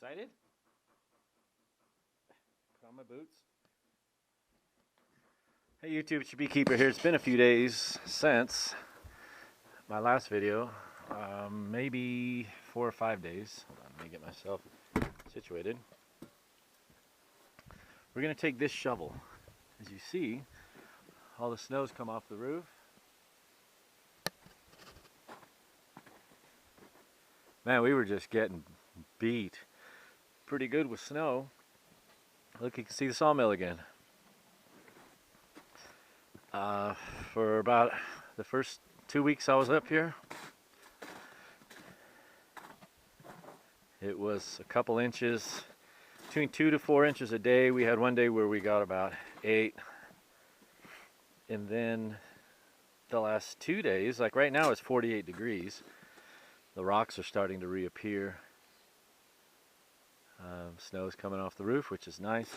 Excited? Put on my boots. Hey YouTube, it's your beekeeper here. It's been a few days since my last video. Maybe 4 or 5 days. Hold on, let me get myself situated. We're going to take this shovel. As you see, all the snow's come off the roof. Man, we were just getting beat pretty good with snow. Look, you can see the sawmill again. For about the first 2 weeks I was up here, it was a couple inches, between 2 to 4 inches a day. We had one day where we got about 8. And then the last 2 days, like right now it's 48 degrees. The rocks are starting to reappear. Snow's coming off the roof, which is nice.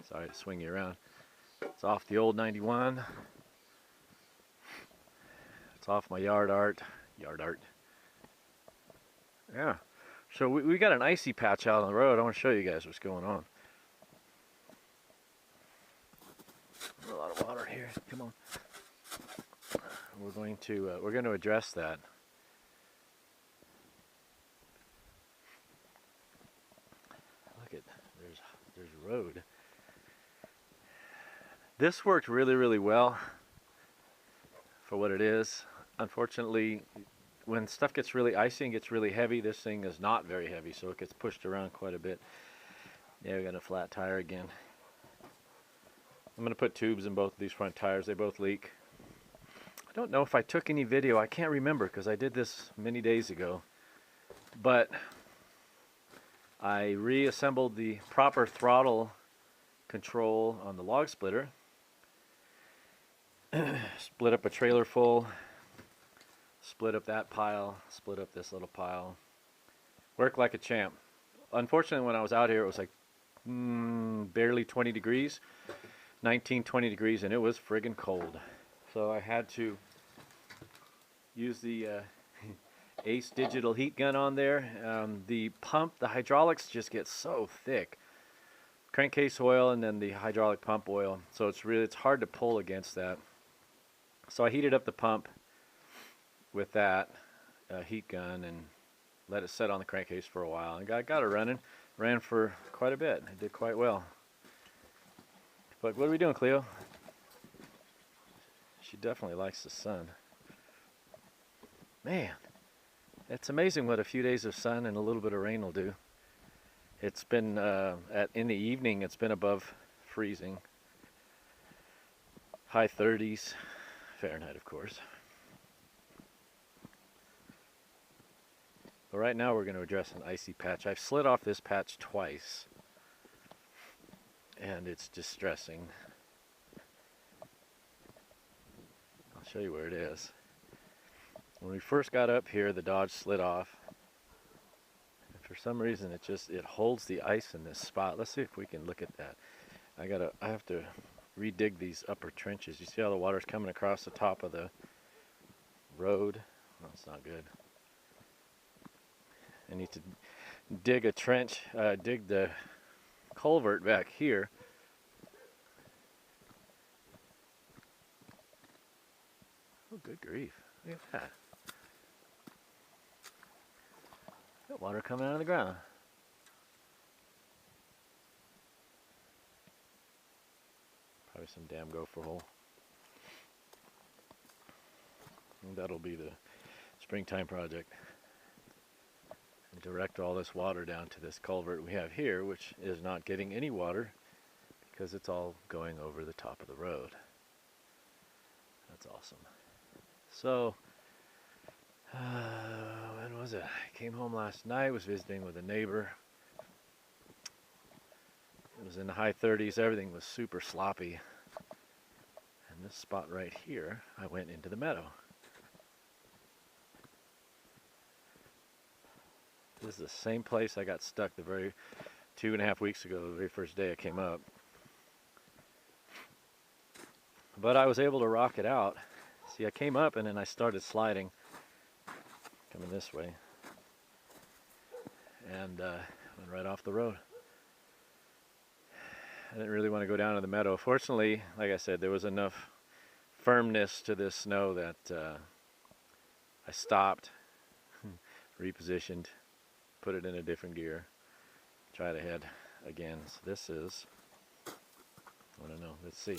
Sorry to swing you around. It's off the old 91. It's off my yard art. Yeah. So we got an icy patch out on the road. I want to show you guys what's going on. A lot of water here. Come on. We're going to address that. Look at there's a road. This worked really well for what it is. Unfortunately, when stuff gets really icy and gets really heavy, this thing is not very heavy, so it gets pushed around quite a bit. Yeah, we got a flat tire again. I'm going to put tubes in both of these front tires. They both leak. I don't know if I took any video. I can't remember because I did this many days ago. But I reassembled the proper throttle control on the log splitter. Split up a trailer full. Split up that pile. Split up this little pile. Worked like a champ. Unfortunately, when I was out here, it was like barely 20 degrees. 19-20 degrees, and it was friggin' cold. So I had to use the Ace digital heat gun on there. The pump, the hydraulics just get so thick. Crankcase oil and then the hydraulic pump oil. So it's hard to pull against that. So I heated up the pump with that heat gun and let it set on the crankcase for a while. And got it running. Ran for quite a bit. It did quite well. But what are we doing, Cleo? She definitely likes the sun. Man, it's amazing what a few days of sun and a little bit of rain will do. It's been, in the evening, it's been above freezing. High 30s, Fahrenheit, of course. But right now we're going to address an icy patch. I've slid off this patch twice. And it's distressing. I'll show you where it is. When we first got up here, the Dodge slid off. And for some reason it holds the ice in this spot. Let's see if we can look at that. I have to redig these upper trenches. You see how the water's coming across the top of the road? Well, it's not good. I need to dig a trench, dig the culvert back here. Oh, good grief. Look at that. Got water coming out of the ground. Probably some damn gopher hole. And that'll be the springtime project. And direct all this water down to this culvert we have here, which is not getting any water because it's all going over the top of the road. That's awesome. So, when was it? I came home last night, was visiting with a neighbor. It was in the high 30s, everything was super sloppy. And this spot right here, I went into the meadow. This is the same place I got stuck the very 2.5 weeks ago, the very first day I came up. But I was able to rock it out. See, I came up and then I started sliding, coming this way. and went right off the road. I didn't really want to go down to the meadow. Fortunately, like I said, there was enough firmness to this snow that I stopped, repositioned, put it in a different gear, tried ahead again. So this is, I don't know, let's see.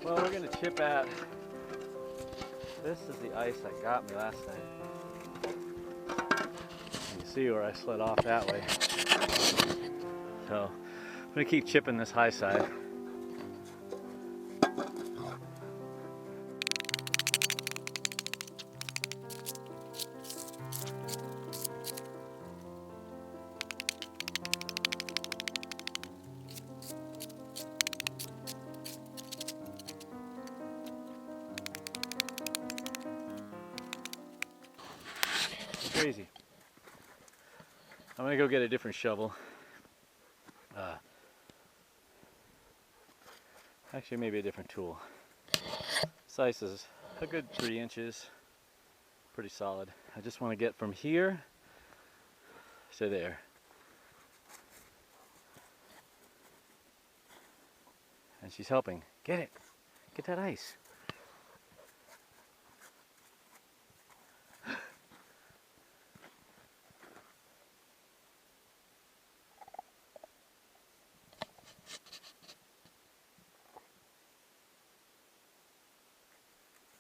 Well, we're gonna chip at, this is the ice that got me last night. You see where I slid off that way. So I'm gonna keep chipping this high side. Crazy. I'm gonna go get a different shovel. Actually, maybe a different tool. This ice is a good 3 inches. Pretty solid. I just want to get from here to there. And she's helping. Get it. Get that ice.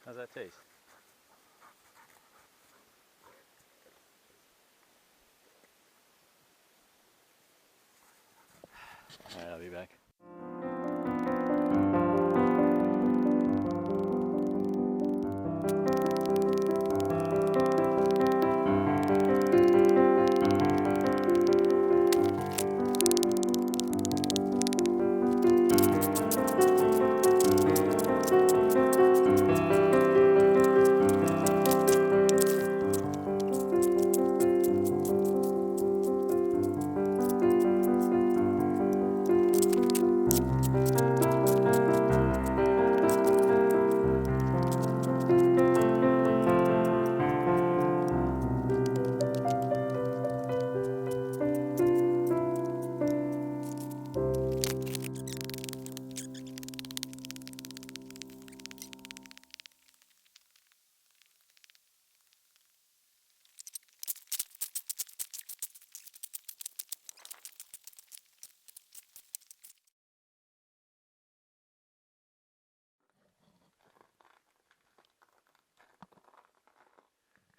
How's that taste? Alright, I'll be back.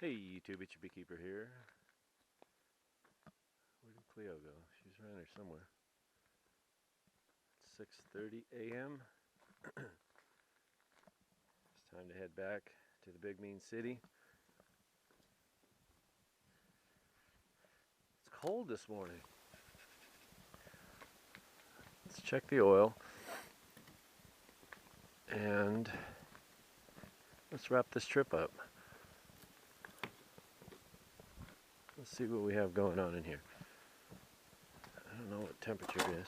Hey YouTube, it's your beekeeper here. Where did Cleo go? She's around here somewhere. It's 6:30 a.m. It's time to head back to the big mean city. It's cold this morning. Let's check the oil. And let's wrap this trip up. Let's see what we have going on in here. I don't know what temperature it is.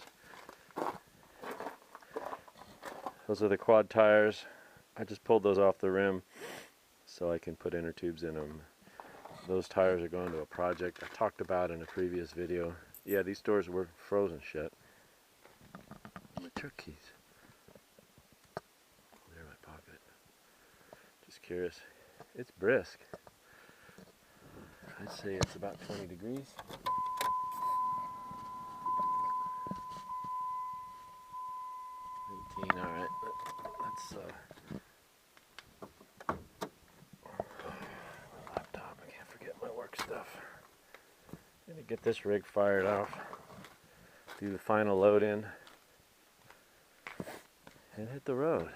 Those are the quad tires. I just pulled those off the rim so I can put inner tubes in them. Those tires are going to a project I talked about in a previous video. Yeah, these doors were frozen shut. My turkeys. They're in my pocket. Just curious. It's brisk. I'd say it's about 20 degrees. Alright, let's laptop, I can't forget my work stuff. gonna get this rig fired off, do the final load in, and hit the road.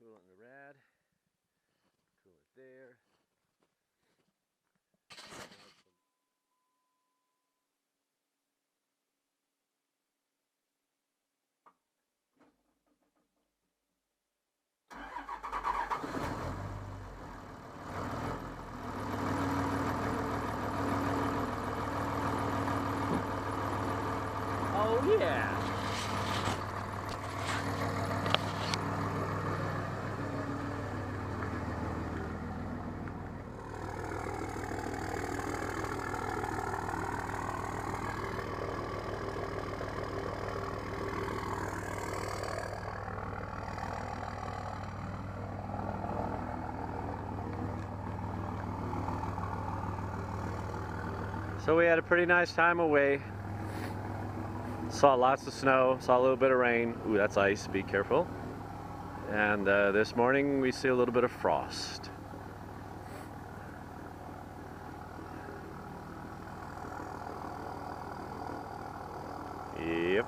Coolant in the rad, coolant there. Oh yeah! So we had a pretty nice time away. Saw lots of snow, saw a little bit of rain. Ooh, that's ice, be careful. And this morning we see a little bit of frost. Yep.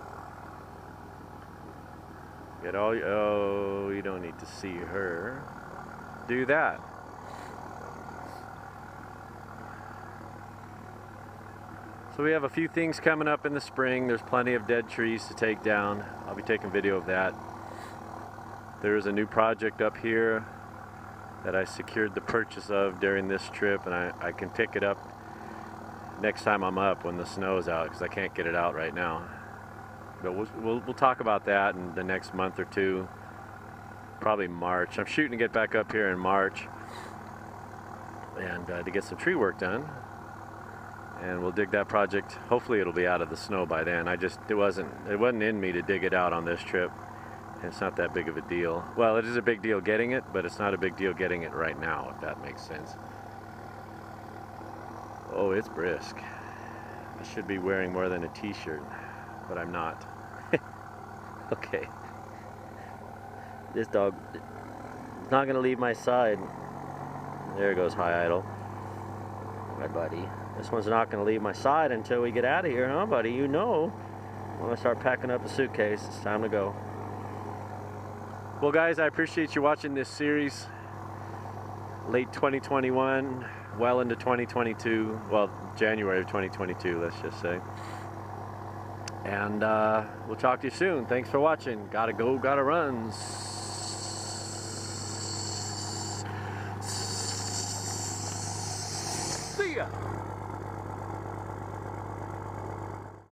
Get all, oh, you don't need to see her. Do that. So we have a few things coming up in the spring. There's plenty of dead trees to take down. I'll be taking video of that. There is a new project up here that I secured the purchase of during this trip, and I can pick it up next time I'm up when the snow is out, because I can't get it out right now. But we'll talk about that in the next month or two, probably March. I'm shooting to get back up here in March and to get some tree work done. And we'll dig that project. Hopefully it'll be out of the snow by then. It wasn't in me to dig it out on this trip. And it's not that big of a deal. Well, it is a big deal getting it, but it's not a big deal getting it right now, if that makes sense. Oh, it's brisk. I should be wearing more than a t-shirt, but I'm not. Okay. This dog is not gonna leave my side. There goes High Idle. My buddy. This one's not going to leave my side until we get out of here, huh, buddy? You know. I'm going to start packing up the suitcase. It's time to go. Well, guys, I appreciate you watching this series. Late 2021, well into 2022. Well, January of 2022, let's just say. And we'll talk to you soon. Thanks for watching. Gotta go, gotta run. See ya.